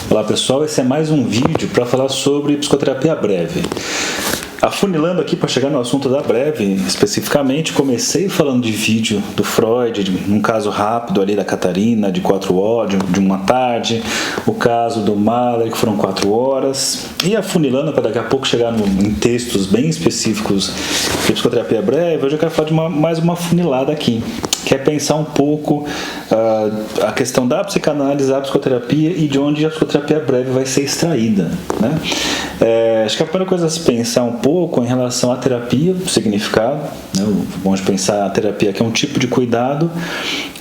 Olá pessoal, esse é mais um vídeo para falar sobre psicoterapia breve. Afunilando aqui para chegar no assunto da breve, especificamente, comecei falando de vídeo do Freud, num caso rápido ali da Catarina, de 4 horas, de uma tarde, o caso do Mahler, que foram 4 horas, e afunilando para daqui a pouco chegar em textos bem específicos de psicoterapia breve. Hoje eu quero falar de mais uma afunilada aqui, que é pensar um pouco a questão da psicanálise, da psicoterapia e de onde a psicoterapia breve vai ser extraída, né? Acho que a primeira coisa é se pensar um pouco em relação à terapia, o significado, né? Vamos pensar a terapia que é um tipo de cuidado,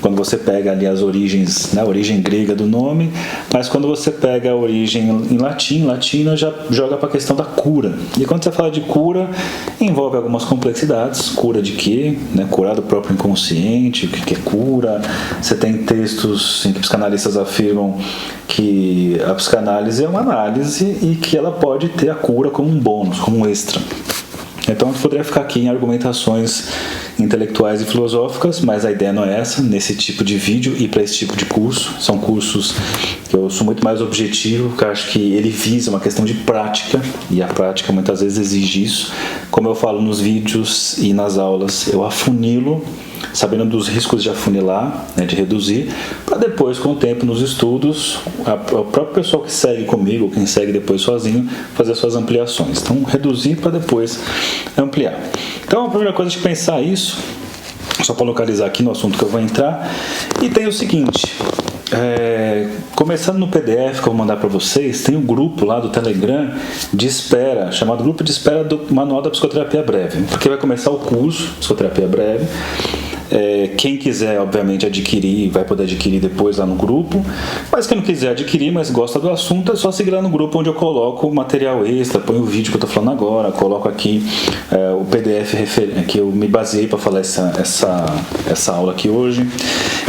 quando você pega ali as origens, né, a origem grega do nome, mas quando você pega a origem em latim, latina já joga para a questão da cura. E quando você fala de cura, envolve algumas complexidades. Cura de quê? Né? Curar do próprio inconsciente, o que é cura. Você tem textos em que psicanalistas afirmam que a psicanálise é uma análise e que ela pode ter a cura como um bônus, como um extra. Então, eu poderia ficar aqui em argumentações intelectuais e filosóficas, mas a ideia não é essa, nesse tipo de vídeo e para esse tipo de curso. São cursos que eu sou muito mais objetivo, porque eu acho que ele visa uma questão de prática, e a prática muitas vezes exige isso. Como eu falo nos vídeos e nas aulas, eu afunilo, sabendo dos riscos de afunilar, né, de reduzir, para depois, com o tempo, nos estudos, o próprio pessoal que segue comigo, ou quem segue depois sozinho, fazer suas ampliações. Então, reduzir para depois ampliar. Então, a primeira coisa é pensar isso, só para localizar aqui no assunto que eu vou entrar, e tem o seguinte... começando no PDF que eu vou mandar para vocês, tem um grupo lá do Telegram de espera, chamado Grupo de Espera do Manual da Psicoterapia Breve, porque vai começar o curso Psicoterapia Breve. Quem quiser, obviamente, adquirir, vai poder adquirir depois lá no grupo, mas quem não quiser adquirir, mas gosta do assunto, é só seguir lá no grupo onde eu coloco o material extra, ponho o vídeo que eu estou falando agora, coloco aqui o PDF que eu me baseei para falar essa aula aqui hoje.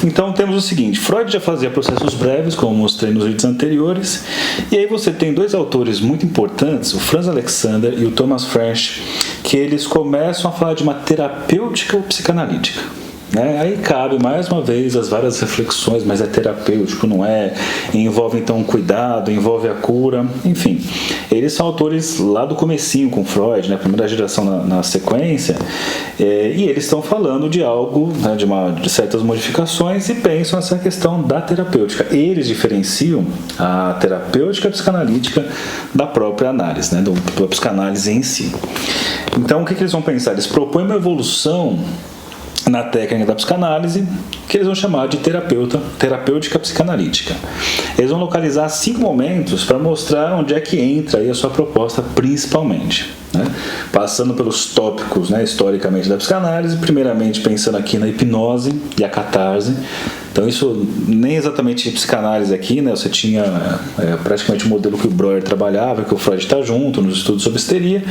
Então temos o seguinte: Freud já fazia processos breves, como mostrei nos vídeos anteriores, e aí você tem dois autores muito importantes, o Franz Alexander e o Thomas French, que eles começam a falar de uma terapêutica psicanalítica. Aí cabe mais uma vez as várias reflexões, mas é terapêutico, não é? Envolve então o cuidado, envolve a cura, enfim. Eles são autores lá do comecinho com Freud, né, primeira geração na sequência, e eles estão falando de algo, né, de certas modificações, e pensam nessa questão da terapêutica. Eles diferenciam a terapêutica psicanalítica da própria análise, né, da psicanálise em si. Então o que eles vão pensar? Eles propõem uma evolução na técnica da psicanálise, que eles vão chamar de terapêutica psicanalítica. Eles vão localizar 5 momentos para mostrar onde é que entra aí a sua proposta principalmente, né? Passando pelos tópicos, né, historicamente da psicanálise, primeiramente pensando aqui na hipnose e a catarse. Então isso nem exatamente psicanálise aqui, né? Você tinha praticamente o modelo que o Breuer trabalhava, que o Freud está junto nos estudos sobre histeria,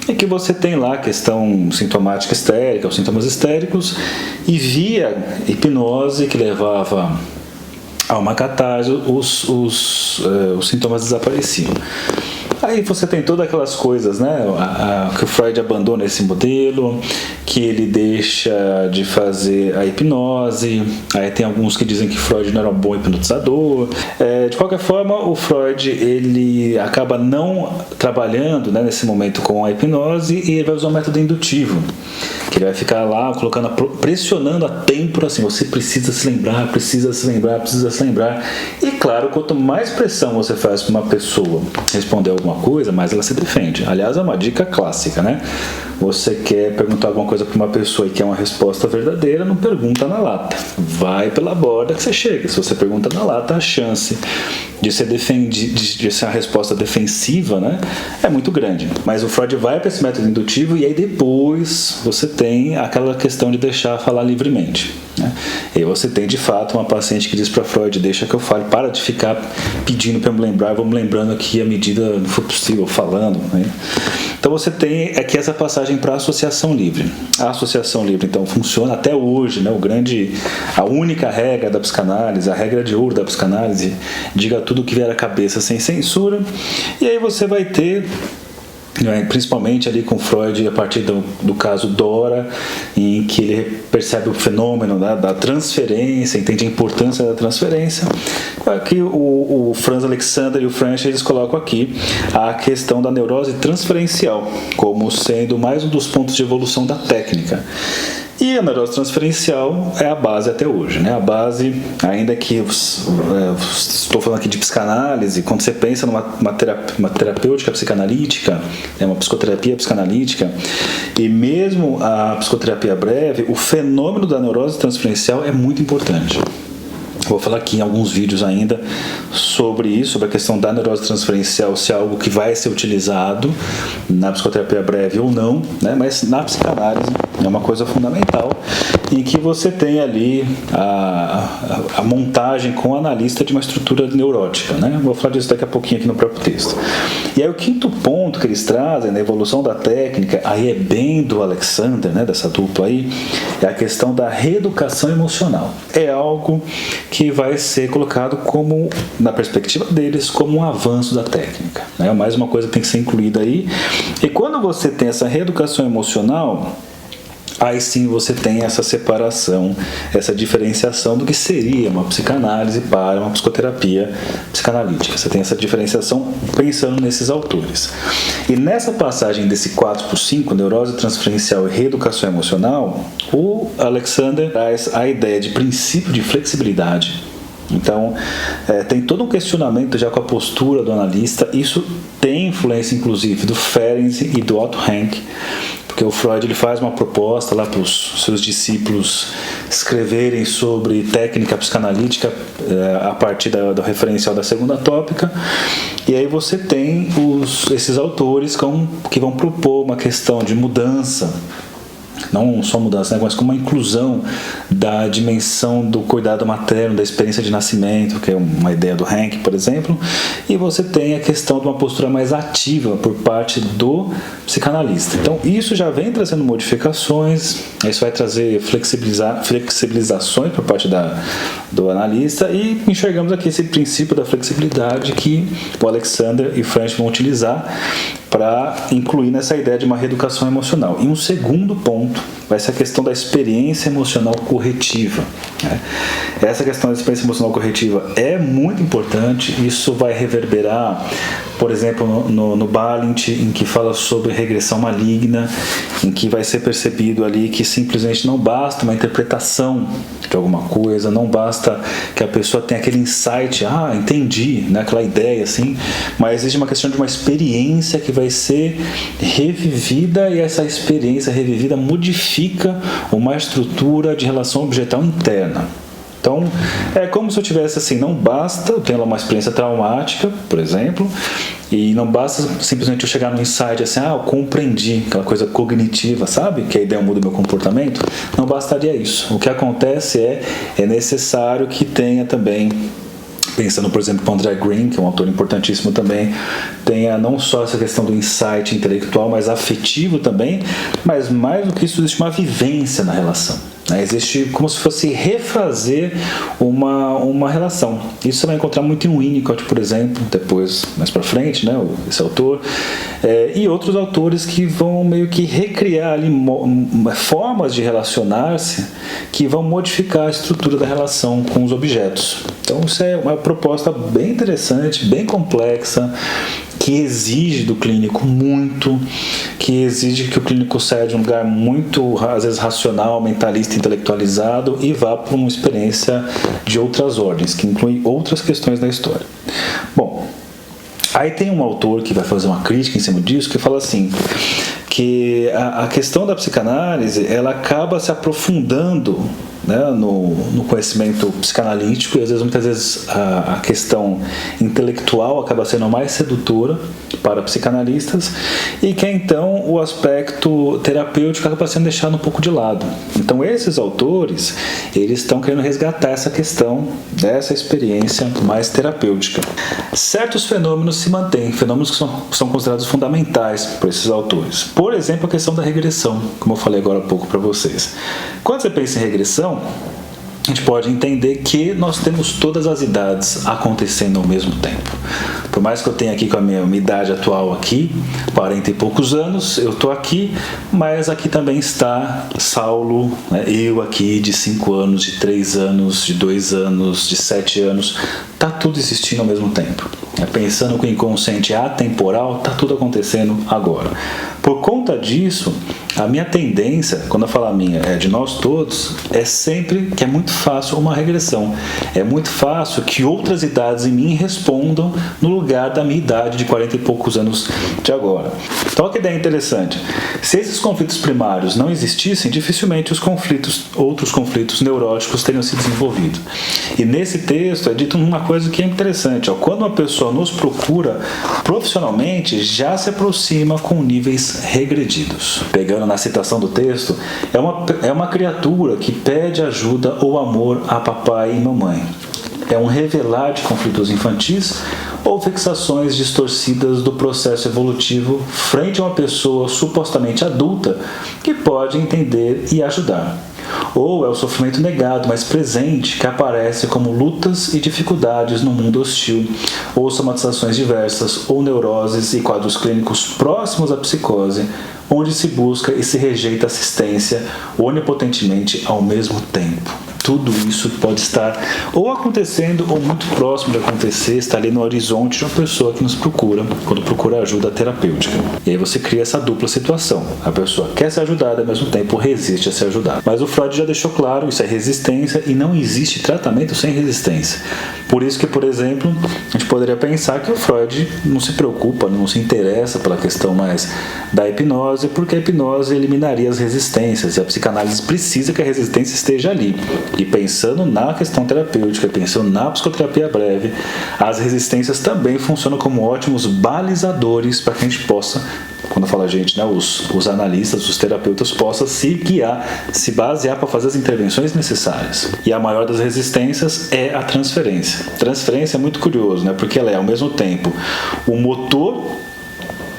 e que você tem lá a questão sintomática histérica, os sintomas histéricos, e via hipnose que levava a uma catarse, os sintomas desapareciam. Aí você tem todas aquelas coisas, né, que o Freud abandona esse modelo, que ele deixa de fazer a hipnose. Aí tem alguns que dizem que Freud não era um bom hipnotizador. De qualquer forma, o Freud ele acaba não trabalhando, né, nesse momento com a hipnose, e ele vai usar um método indutivo, que ele vai ficar lá pressionando a têmpora, assim, você precisa se lembrar, precisa se lembrar, precisa se lembrar. E claro, quanto mais pressão você faz para uma pessoa responder alguma coisa, mais ela se defende. Aliás, é uma dica clássica, né? Você quer perguntar alguma coisa para uma pessoa e quer uma resposta verdadeira, não pergunta na lata. Vai pela borda que você chega. Se você pergunta na lata, a chance de ser uma resposta defensiva, né, é muito grande. Mas o Freud vai para esse método indutivo, e aí depois você tem aquela questão de deixar falar livremente, né? E aí você tem de fato uma paciente que diz para Freud: deixa que eu fale, para de ficar pedindo para eu me lembrar, vamos lembrando aqui à medida que for possível, falando, né? Então você tem aqui essa passagem para a associação livre. A associação livre então funciona até hoje, né? A única regra da psicanálise, a regra de ouro da psicanálise: diga tudo o que vier à cabeça sem censura. E aí você vai ter principalmente ali com Freud a partir do caso Dora, em que ele percebe o fenômeno da transferência, entende a importância da transferência. Aqui o Franz Alexander e o French, eles colocam aqui a questão da neurose transferencial como sendo mais um dos pontos de evolução da técnica. E a neurose transferencial é a base até hoje, né? A base, ainda que estou falando aqui de psicanálise, quando você pensa numa terapêutica psicanalítica, uma psicoterapia psicanalítica, e mesmo a psicoterapia breve, o fenômeno da neurose transferencial é muito importante. Vou falar aqui em alguns vídeos ainda sobre isso, sobre a questão da neurose transferencial, se é algo que vai ser utilizado na psicoterapia breve ou não, né? Mas na psicanálise é uma coisa fundamental, em que você tem ali a montagem com o analista de uma estrutura neurótica, né? Vou falar disso daqui a pouquinho aqui no próprio texto. E aí o quinto ponto que eles trazem na evolução da técnica, aí é bem do Alexander, né? Dessa dupla aí, é a questão da reeducação emocional. É algo que vai ser colocado como, na perspectiva deles, como um avanço da técnica, né? Mais uma coisa que tem que ser incluída aí. E quando você tem essa reeducação emocional, aí sim você tem essa separação, essa diferenciação do que seria uma psicanálise para uma psicoterapia psicanalítica. Você tem essa diferenciação pensando nesses autores. E nessa passagem desse 4/5, neurose transferencial e reeducação emocional, o Alexander traz a ideia de princípio de flexibilidade. Então, tem todo um questionamento já com a postura do analista. Isso tem influência, inclusive, do Ferenczi e do Otto Rank, porque o Freud ele faz uma proposta lá para os seus discípulos escreverem sobre técnica psicanalítica a partir do referencial da segunda tópica, e aí você tem esses autores que vão propor uma questão de mudança, não só mudança, né, mas como uma inclusão da dimensão do cuidado materno, da experiência de nascimento, que é uma ideia do Rank, por exemplo, e você tem a questão de uma postura mais ativa por parte do psicanalista. Então isso já vem trazendo modificações, isso vai trazer flexibilizações por parte do analista, e enxergamos aqui esse princípio da flexibilidade que o Alexander e French vão utilizar para incluir nessa ideia de uma reeducação emocional. E um segundo ponto vai ser a questão da experiência emocional corretiva, né? Essa questão da experiência emocional corretiva é muito importante. Isso vai reverberar, por exemplo, no Balint, em que fala sobre regressão maligna, em que vai ser percebido ali que simplesmente não basta uma interpretação de alguma coisa, não basta que a pessoa tenha aquele insight, entendi, né, aquela ideia assim, mas existe uma questão de uma experiência que vai ser revivida, e essa experiência revivida modifica uma estrutura de relação objetal interna. Então, é como se eu tivesse assim, não basta eu ter uma experiência traumática, por exemplo, e não basta simplesmente eu chegar no insight assim, eu compreendi, aquela coisa cognitiva, sabe? Que a ideia muda o meu comportamento. Não bastaria isso. O que acontece é necessário que tenha também, pensando, por exemplo, para André Green, que é um autor importantíssimo também, tenha não só essa questão do insight intelectual, mas afetivo também, mas mais do que isso, existe uma vivência na relação. Existe como se fosse refazer uma relação. Isso você vai encontrar muito em Winnicott, por exemplo, depois, mais para frente, né, esse autor, e outros autores que vão meio que recriar ali formas de relacionar-se que vão modificar a estrutura da relação com os objetos. Então isso é uma proposta bem interessante, bem complexa, que exige do clínico muito, que exige que o clínico saia de um lugar muito, às vezes, racional, mentalista, intelectualizado, e vá para uma experiência de outras ordens, que inclui outras questões da história. Bom, aí tem um autor que vai fazer uma crítica em cima disso, que fala assim, que a questão da psicanálise, ela acaba se aprofundando, né, no conhecimento psicanalítico, e às vezes, muitas vezes a questão intelectual acaba sendo mais sedutora para psicanalistas, e que então o aspecto terapêutico acaba sendo deixado um pouco de lado. Então esses autores, eles estão querendo resgatar essa questão dessa experiência mais terapêutica. Certos fenômenos se mantêm, fenômenos que são considerados fundamentais por esses autores. Por exemplo, a questão da regressão, como eu falei agora há pouco para vocês. Quando você pensa em regressão, a gente pode entender que nós temos todas as idades acontecendo ao mesmo tempo. Por mais que eu tenha aqui com a minha idade atual aqui, 40 e poucos anos, eu estou aqui, mas aqui também está Saulo, né? Eu aqui de 5 anos, de 3 anos, de 2 anos, de 7 anos, está tudo existindo ao mesmo tempo. Pensando que o inconsciente é atemporal, está tudo acontecendo agora. Por conta disso, a minha tendência, quando eu falo a minha, é de nós todos, é sempre que é muito fácil uma regressão. É muito fácil que outras idades em mim respondam no lugar da minha idade de 40 e poucos anos de agora. Então, olha que ideia interessante. Se esses conflitos primários não existissem, dificilmente outros conflitos neuróticos teriam se desenvolvido. E nesse texto é dito uma coisa que é interessante. Quando uma pessoa nos procura profissionalmente, já se aproxima com níveis regredidos. Pegando na citação do texto, é uma criatura que pede ajuda ou amor a papai e mamãe. É um revelar de conflitos infantis ou fixações distorcidas do processo evolutivo frente a uma pessoa supostamente adulta que pode entender e ajudar. Ou é o sofrimento negado, mas presente, que aparece como lutas e dificuldades no mundo hostil, ou somatizações diversas, ou neuroses e quadros clínicos próximos à psicose, onde se busca e se rejeita assistência onipotentemente ao mesmo tempo. Tudo isso pode estar ou acontecendo ou muito próximo de acontecer, está ali no horizonte de uma pessoa que nos procura, quando procura ajuda terapêutica. E aí você cria essa dupla situação. A pessoa quer ser ajudada e ao mesmo tempo resiste a ser ajudada. Mas o Freud já deixou claro, isso é resistência e não existe tratamento sem resistência. Por isso que, por exemplo, a gente poderia pensar que o Freud não se preocupa, não se interessa pela questão mais da hipnose, porque a hipnose eliminaria as resistências e a psicanálise precisa que a resistência esteja ali. E pensando na questão terapêutica, pensando na psicoterapia breve, as resistências também funcionam como ótimos balizadores para que a gente possa, quando eu falo a gente, né, os analistas, os terapeutas possam se guiar, se basear para fazer as intervenções necessárias. E a maior das resistências é a transferência. Transferência é muito curioso, né, porque ela é ao mesmo tempo o motor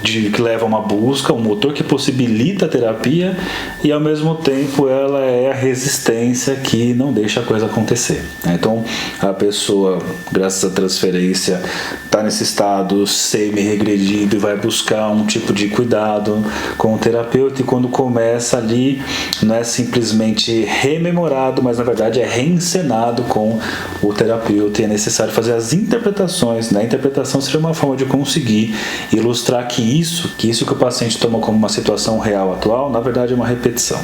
que leva a uma busca, um motor que possibilita a terapia e ao mesmo tempo ela é a resistência que não deixa a coisa acontecer. Então a pessoa, graças à transferência, está nesse estado semi-regredido e vai buscar um tipo de cuidado com o terapeuta e quando começa ali não é simplesmente rememorado, mas na verdade é reencenado com o terapeuta e é necessário fazer as interpretações. Na interpretação seria uma forma de conseguir ilustrar que isso que o paciente toma como uma situação real atual, na verdade é uma repetição.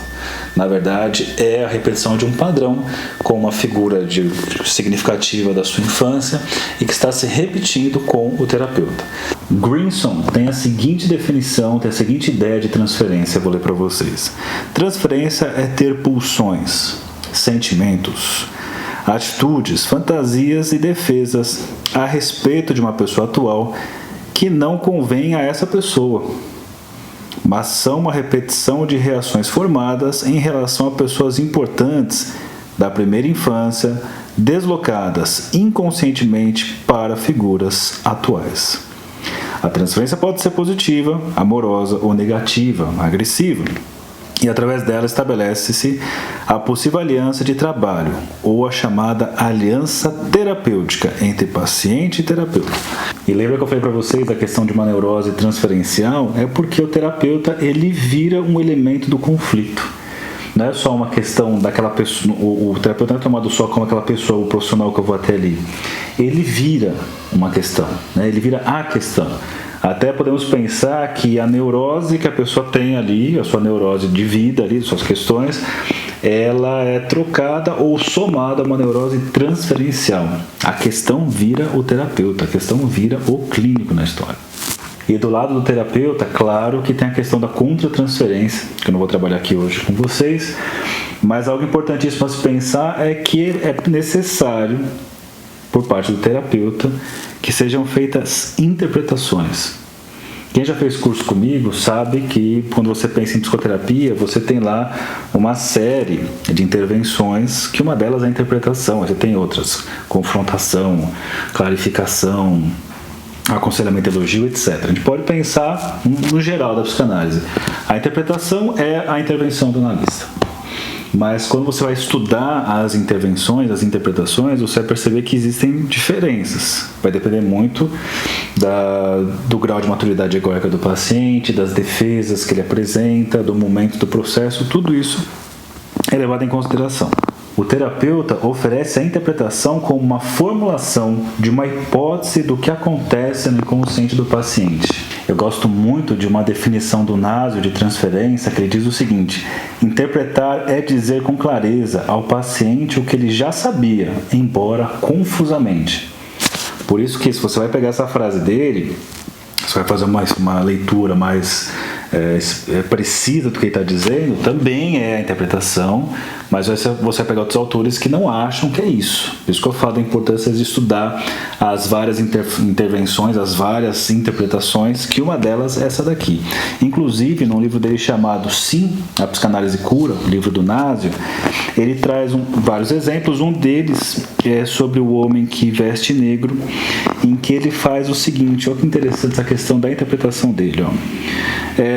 Na verdade é a repetição de um padrão com uma figura significativa da sua infância e que está se repetindo com o terapeuta. Grinson tem a seguinte definição, tem a seguinte ideia de transferência, vou ler para vocês. Transferência é ter pulsões, sentimentos, atitudes, fantasias e defesas a respeito de uma pessoa atual que não convém a essa pessoa, mas são uma repetição de reações formadas em relação a pessoas importantes da primeira infância, deslocadas inconscientemente para figuras atuais. A transferência pode ser positiva, amorosa ou negativa, agressiva. E através dela estabelece-se a possível aliança de trabalho, ou a chamada aliança terapêutica entre paciente e terapeuta. E lembra que eu falei para vocês da questão de uma neurose transferencial? É porque o terapeuta ele vira um elemento do conflito. Não é só uma questão daquela pessoa, o terapeuta não é tomado só como aquela pessoa, o profissional que eu vou até ali. Ele vira uma questão, né? Ele vira a questão. Até podemos pensar que a neurose que a pessoa tem ali, a sua neurose de vida ali, suas questões, ela é trocada ou somada a uma neurose transferencial. A questão vira o terapeuta, a questão vira o clínico na história. E do lado do terapeuta, claro que tem a questão da contratransferência, que eu não vou trabalhar aqui hoje com vocês, mas algo importantíssimo a se pensar é que é necessário, por parte do terapeuta, que sejam feitas interpretações. Quem já fez curso comigo sabe que quando você pensa em psicoterapia, você tem lá uma série de intervenções, que uma delas é a interpretação, você tem outras, confrontação, clarificação, aconselhamento, elogio, etc. A gente pode pensar no geral da psicanálise. A interpretação é a intervenção do analista. Mas quando você vai estudar as intervenções, as interpretações, você vai perceber que existem diferenças. Vai depender muito do grau de maturidade egóica do paciente, das defesas que ele apresenta, do momento do processo, tudo isso é levado em consideração. O terapeuta oferece a interpretação como uma formulação de uma hipótese do que acontece no inconsciente do paciente. Eu gosto muito de uma definição do Nasio de transferência que ele diz o seguinte: interpretar é dizer com clareza ao paciente o que ele já sabia, embora confusamente. Por isso que, se você vai pegar essa frase dele, você vai fazer uma leitura mais precisa do que ele está dizendo, também é a interpretação, mas você vai pegar outros autores que não acham que é isso. Por isso que eu falo da importância de estudar as várias intervenções, as várias interpretações, que uma delas é essa daqui. Inclusive, num livro dele chamado Sim, a Psicanálise Cura, o livro do Nasio, ele traz vários exemplos. Um deles é sobre o homem que veste negro, em que ele faz o seguinte: olha que interessante essa questão da interpretação dele.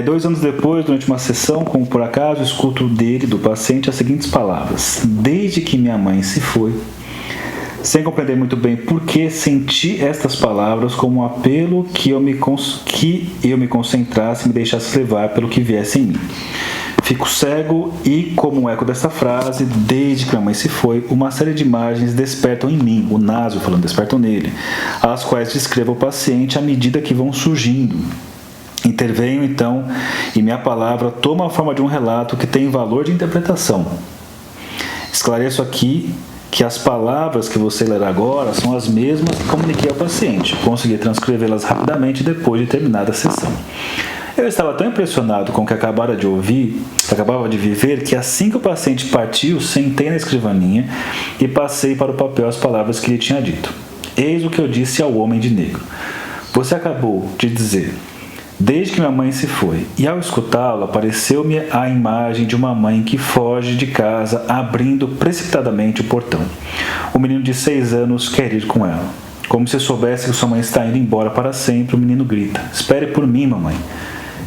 2 anos depois, durante uma sessão, como por acaso, escuto do paciente, as seguintes palavras: desde que minha mãe se foi, sem compreender muito bem por que, senti estas palavras como um apelo que eu me concentrasse e me deixasse levar pelo que viesse em mim. Fico cego e, como um eco dessa frase, desde que minha mãe se foi, uma série de imagens despertam em mim, o Nasio falando, despertam nele, as quais descrevo ao paciente à medida que vão surgindo. Intervenho então e minha palavra toma a forma de um relato que tem valor de interpretação. Esclareço aqui que as palavras que você lerá agora são as mesmas que comuniquei ao paciente. Consegui transcrevê-las rapidamente depois de terminada a sessão. Eu estava tão impressionado com o que acabava de viver, que assim que o paciente partiu, sentei na escrivaninha e passei para o papel as palavras que ele tinha dito. Eis o que eu disse ao homem de negro: você acabou de dizer, desde que minha mãe se foi, e ao escutá-lo apareceu-me a imagem de uma mãe que foge de casa abrindo precipitadamente o portão. O menino de 6 anos quer ir com ela. Como se soubesse que sua mãe está indo embora para sempre, o menino grita: espere por mim, mamãe.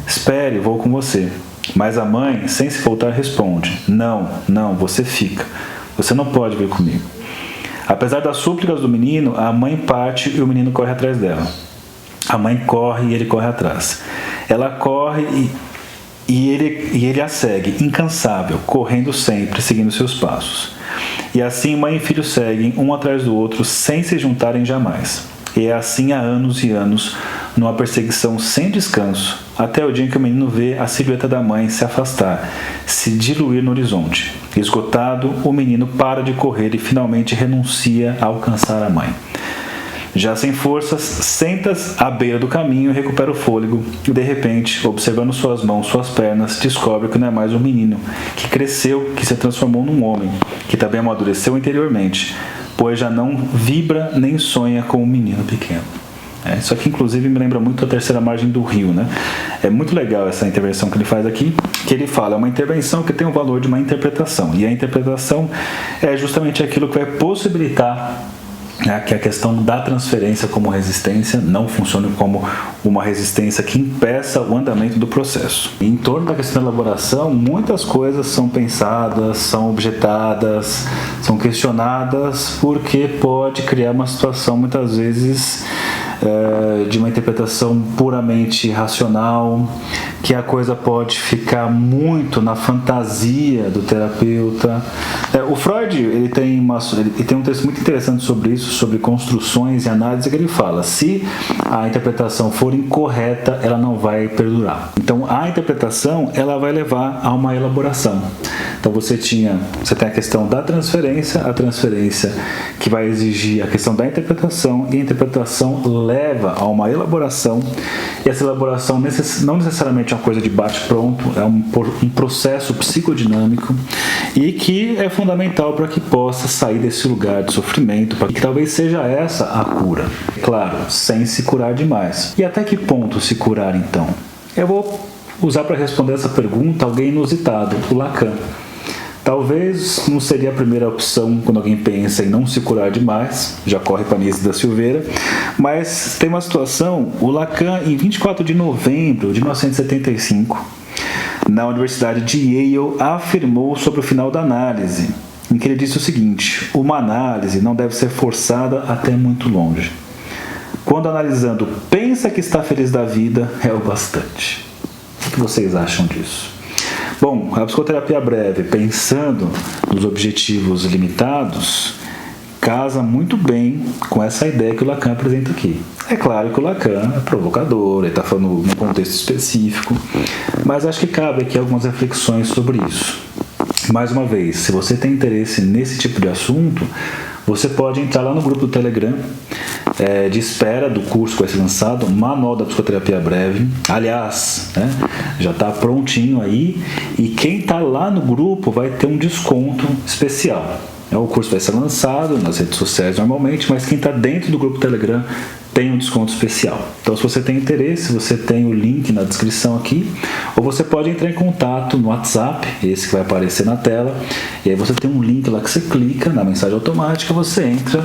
Espere, vou com você. Mas a mãe, sem se voltar, responde: não, você fica. Você não pode vir comigo. Apesar das súplicas do menino, a mãe parte e o menino corre atrás dela. A mãe corre e ele corre atrás. Ela corre e ele a segue, incansável, correndo sempre, seguindo seus passos. E assim mãe e filho seguem, um atrás do outro, sem se juntarem jamais. E é assim há anos e anos, numa perseguição sem descanso, até o dia em que o menino vê a silhueta da mãe se afastar, se diluir no horizonte. Esgotado, o menino para de correr e finalmente renuncia a alcançar a mãe. Já sem forças, senta-se à beira do caminho e recupera o fôlego, e de repente, observando suas mãos, suas pernas, descobre que não é mais um menino, que cresceu, que se transformou num homem, que também amadureceu interiormente, pois já não vibra nem sonha com um menino pequeno. Isso aqui, inclusive, me lembra muito a Terceira Margem do Rio, né? É muito legal essa intervenção que ele faz aqui, que ele fala, é uma intervenção que tem o valor de uma interpretação, e a interpretação é justamente aquilo que vai possibilitar que a questão da transferência como resistência não funcione como uma resistência que impeça o andamento do processo. Em torno da questão da elaboração, muitas coisas são pensadas, são objetadas, são questionadas, porque pode criar uma situação, muitas vezes, de uma interpretação puramente racional, que a coisa pode ficar muito na fantasia do terapeuta. O Freud ele tem um texto muito interessante sobre isso, sobre construções e análise, que ele fala: se a interpretação for incorreta, ela não vai perdurar. Então a interpretação ela vai levar a uma elaboração. Então você tem a questão da transferência, a transferência que vai exigir a questão da interpretação, e a interpretação leva a uma elaboração, e essa elaboração não necessariamente é uma coisa de bate-pronto, é um processo psicodinâmico, e que é fundamental para que possa sair desse lugar de sofrimento, para que talvez seja essa a cura. Claro, sem se curar demais. E até que ponto se curar então? Eu vou usar para responder essa pergunta alguém inusitado, o Lacan. Talvez não seria a primeira opção quando alguém pensa em não se curar demais, já corre para Anísio da Silveira, mas tem uma situação. O Lacan, em 24 de novembro de 1975, na Universidade de Yale, afirmou sobre o final da análise, em que ele disse o seguinte: uma análise não deve ser forçada até muito longe. quando analisando, pensa que está feliz da vida, é o bastante. O que vocês acham disso? Bom, a psicoterapia breve, pensando nos objetivos limitados, casa muito bem com essa ideia que o Lacan apresenta aqui. É claro que o Lacan é provocador, ele está falando num contexto específico, mas acho que cabe aqui algumas reflexões sobre isso. Mais uma vez, se você tem interesse nesse tipo de assunto, você pode entrar lá no grupo do Telegram de espera do curso que vai ser lançado, Manual da Psicoterapia Breve. Aliás, já está prontinho aí, e quem está lá no grupo vai ter um desconto especial. O curso vai ser lançado nas redes sociais normalmente, mas quem está dentro do grupo Telegram tem um desconto especial. Então, se você tem interesse, você tem o link na descrição aqui, ou você pode entrar em contato no WhatsApp, esse que vai aparecer na tela, e aí você tem um link lá que você clica na mensagem automática, você entra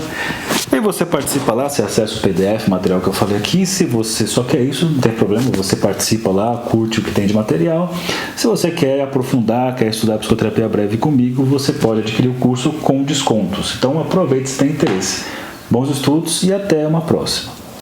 e você participa lá, você acessa o PDF, o material que eu falei aqui. Se você só quer isso, não tem problema, você participa lá, curte o que tem de material. Se você quer aprofundar, quer estudar psicoterapia breve comigo, você pode adquirir o curso com descontos. Então aproveite se tem interesse. Bons estudos e até uma próxima.